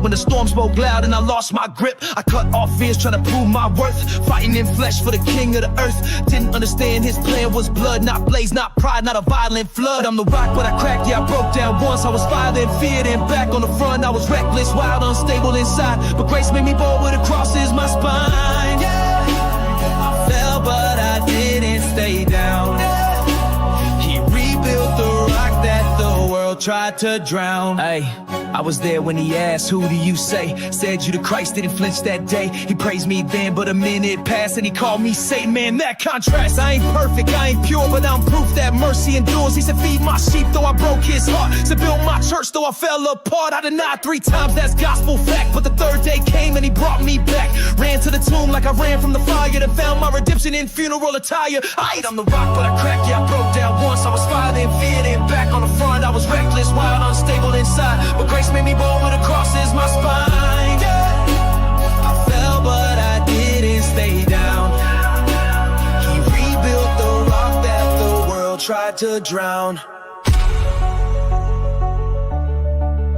when the storm spoke loud and I lost my grip. I cut off fears trying to prove my worth, fighting in flesh for the king of the earth. Didn't understand his plan was blood, not blaze, not pride, not a violent flood. I'm the rock but I cracked, yeah I broke down once. I was violent, feared, and back on the front I was reckless, wild, unstable inside. But grace made me bold with a cross is my spine. Yeah, I fell but I didn't stay down. He rebuilt the rock that the world tried to drown. Hey, I was there when he asked, who do you say? Said you the Christ, didn't flinch that day. He praised me then, but a minute passed and he called me Satan. Man, that contrast. I ain't perfect, I ain't pure, but I'm proof that mercy endures. He said, feed my sheep, though I broke his heart. Said, build my church, though I fell apart. I denied 3 times, that's gospel fact. But the 3rd day came and he brought me back. Ran to the tomb like I ran from the fire. Then found my redemption in funeral attire. I'm the rock, but I cracked, yeah I broke down once. I was violent, feared, and back on the front I was reckless, wild, unstable inside. But grace made me bold with a cross is my spine. Yeah, I fell but I didn't stay down. He rebuilt the rock that the world tried to drown.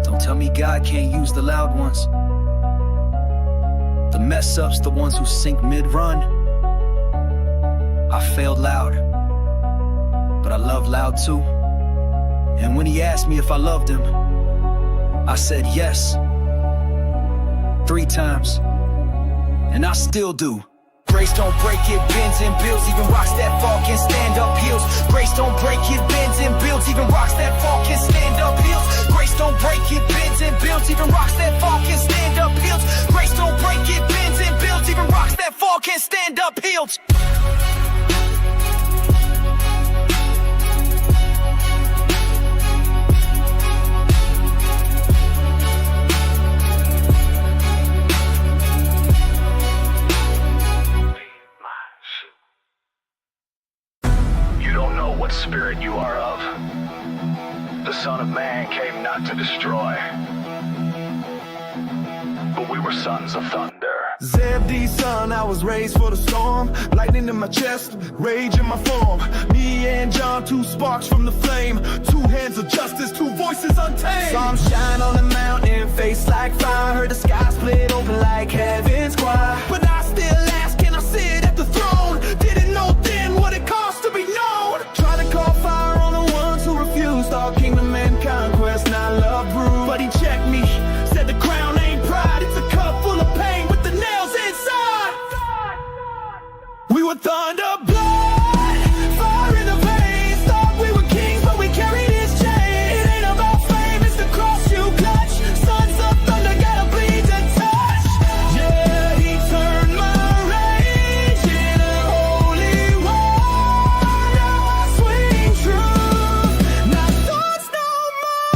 Don't tell me God can't use the loud ones. The mess ups, the ones who sink mid-run. I failed loud, but I love loud too. And when he asked me if I loved him, I said yes, 3 times, and I still do. Grace don't break, it bends and builds. Even rocks that fall can stand up hills. Grace don't break, it bends and builds. Even rocks that fall can stand up hills. Grace don't break, it bends and builds. Even rocks that fall can stand up hills. Grace don't break, it bends and builds. Even rocks that fall can stand up hills. What spirit you are of. The Son of Man came not to destroy, but we were sons of thunder. Zebdee's son, I was raised for the storm. Lightning in my chest, rage in my form. Me and John, 2 sparks from the flame. 2 hands of justice, 2 voices untamed. Saw him shine on the mountain, face like fire. Heard the sky split open like heaven's choir. But I still ask, can I sit at the throne? Didn't know then what it cost to be known. Try to call fire on the ones who refused. All kingdom and conquest, now love brew. But he checked me, said the crown ain't pride. It's a cup full of pain with the nails inside. We were thunder, blood, fire in the veins. Thought we were kings, but we carried his chain. It ain't about fame, it's the cross you clutch. Sons of thunder gotta bleed to touch. Yeah, he turned my rage into holy war. Now I swing truth, not thoughts no more.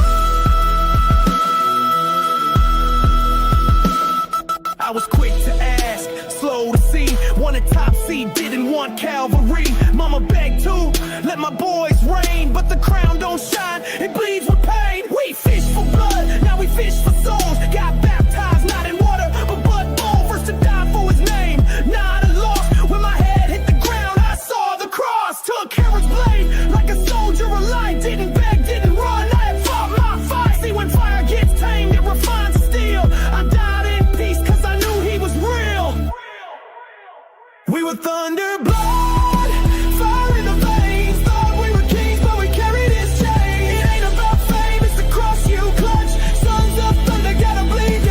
I was quick to ask, slow to see. Wanted top seed, didn't want Calvary. Mama begged to let my boys reign, but the crown don't shine, it bleeds with pain. We fish for blood, now we fish for souls. Got baptized, not in water, but blood bowl. First to die for his name, not a loss. When my head hit the ground, I saw the cross. Took Herod's blade, like a soldier alive. Didn't beg, didn't run, I had fought my fight. See when fire gets tamed, it refines steel. I died in peace, cause I knew he was real. We were thunder, blood, fire in the veins. Thought we were kings, but we carried his chain. It ain't about fame, it's the cross you clutch. Sons of thunder gotta bleed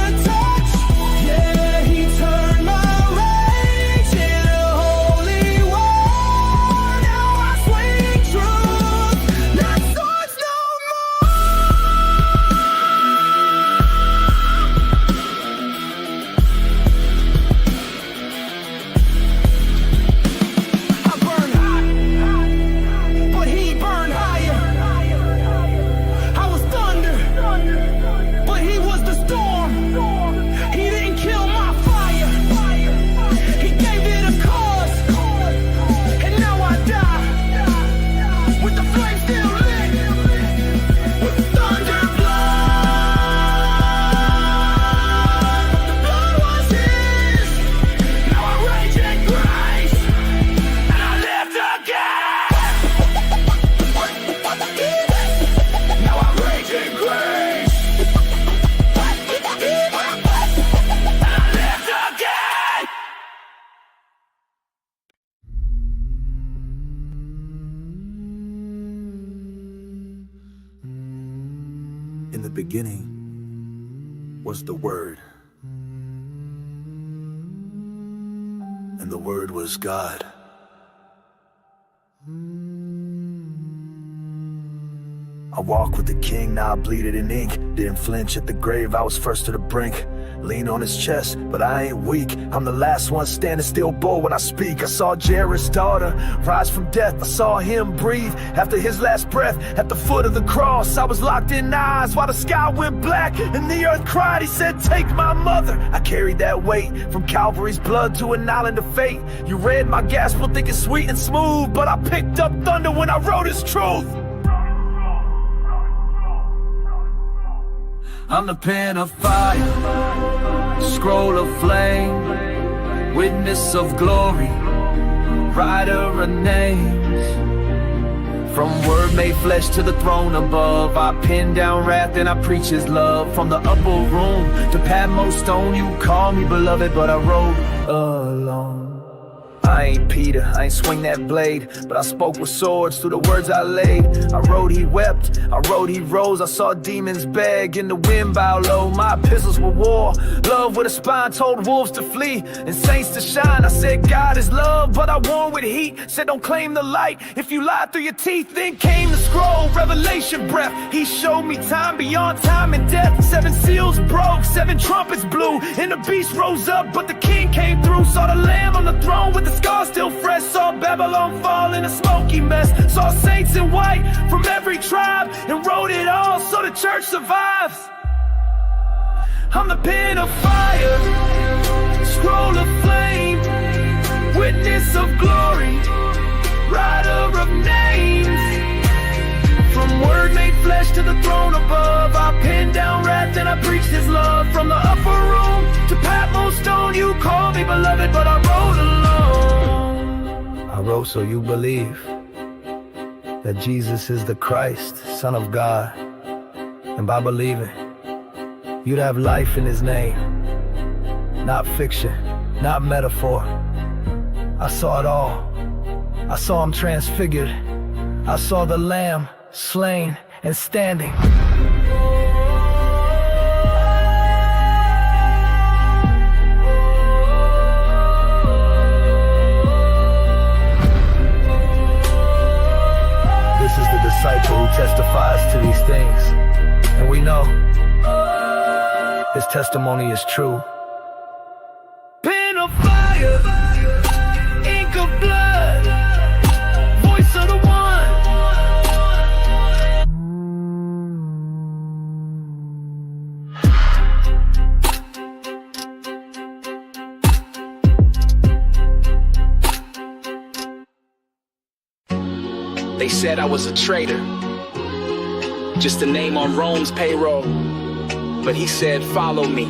beginning was the Word, and the Word was God. I walk with the King, now I bleeded in ink. Didn't flinch at the grave, I was first to the brink. Lean on his chest, but I ain't weak. I'm the last one standing still, bold when I speak. I saw Jairus' daughter rise from death. I saw him breathe after his last breath. At the foot of the cross, I was locked in eyes while the sky went black and the earth cried. He said, take my mother. I carried that weight from Calvary's blood to an island of fate. You read my gospel thinking sweet and smooth, but I picked up thunder when I wrote his truth. I'm the pen of fire, scroll of flame, witness of glory, writer of names. From word made flesh to the throne above, I pen down wrath and I preach his love. From the upper room to Patmos stone, you call me beloved, but I wrote alone. I ain't Peter, I ain't swing that blade, but I spoke with swords through the words I laid. I wrote he wept, I wrote he rose. I saw demons beg in the wind bow low. My epistles were war, love with a spine told wolves to flee and saints to shine. I said God is love, but I warn with heat. Said don't claim the light, if you lie through your teeth. Then came the scroll, revelation breath. He showed me time beyond time and death. 7 seals broke, 7 trumpets blew, and the beast rose up, but the king came through. Saw the lamb on the throne with the scars still fresh. Saw Babylon fall in a smoky mess. Saw saints in white from every tribe and wrote it all so the church survives. I'm the pen of fire, scroll of flame, witness of glory, writer of names. From word made flesh to the throne above, I pen down wrath and I preached his love. From the upper room to Patmos stone, you call me beloved, but I wrote alone. I wrote so you believe that Jesus is the Christ, Son of God, and by believing, you'd have life in his name. Not fiction, not metaphor. I saw it all. I saw him transfigured. I saw the Lamb slain and standing. This is the disciple who testifies to these things, and we know his testimony is true. Pen of fire, ink of blood, voice of the one. They said I was a traitor, just a name on Rome's payroll. But he said, follow me.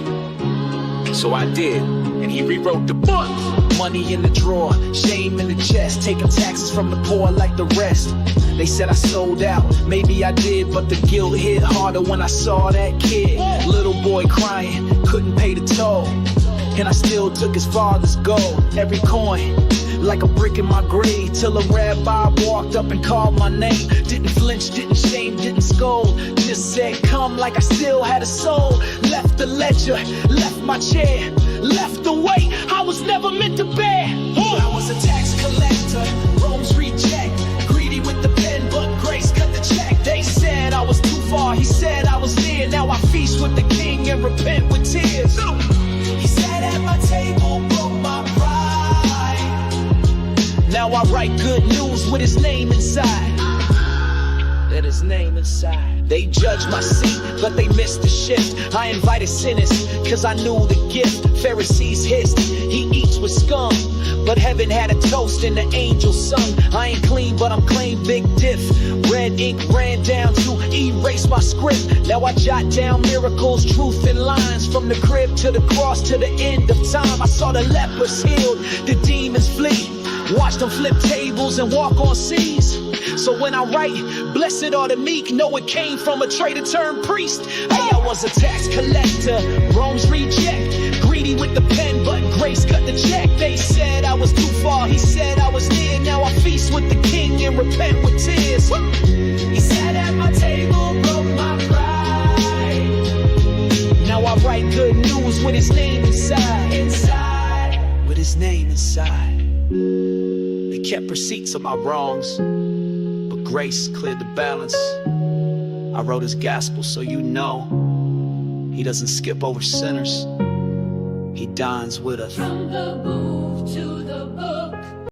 So I did, and he rewrote the book. Money in the drawer, shame in the chest, taking taxes from the poor like the rest. They said I sold out, maybe I did, but the guilt hit harder when I saw that kid. Little boy crying, couldn't pay the toll, and I still took his father's gold. Every coin, like a brick in my grave, till a rabbi walked up and called my name. Didn't flinch, didn't shame, didn't scold, just said come like I still had a soul. Left the ledger, left my chair, left the weight I was never meant to bear. I was a tax collector, Rome's reject, greedy with the pen, but grace cut the check. They said I was too far, he said I was near. Now I feast with the king and repent with tears. He sat at my table, broke my pride. Now I write good news with his name inside. That his name inside. They judged my seat, but they missed the shift. I invited sinners, cause I knew the gift. Pharisees hissed, he eats with scum, but heaven had a toast and the angels sung. I ain't clean, but I'm clean, big diff. Red ink ran down to erase my script. Now I jot down miracles, truth and lines. From the crib to the cross to the end of time. I saw the lepers healed, the demons flee. Watched them flip tables and walk on seas. So when I write, blessed are the meek, know it came from a traitor turned priest. Hey, I was a tax collector, Rome's reject, greedy with the pen, but grace cut the check. They said I was too far, he said I was near. Now I feast with the king and repent with tears. He sat at my table, broke my pride. his name inside. They kept receipts of my wrongs, but grace cleared the balance. I wrote his gospel so you know he doesn't skip over sinners. He dines with us. From the booth to the book.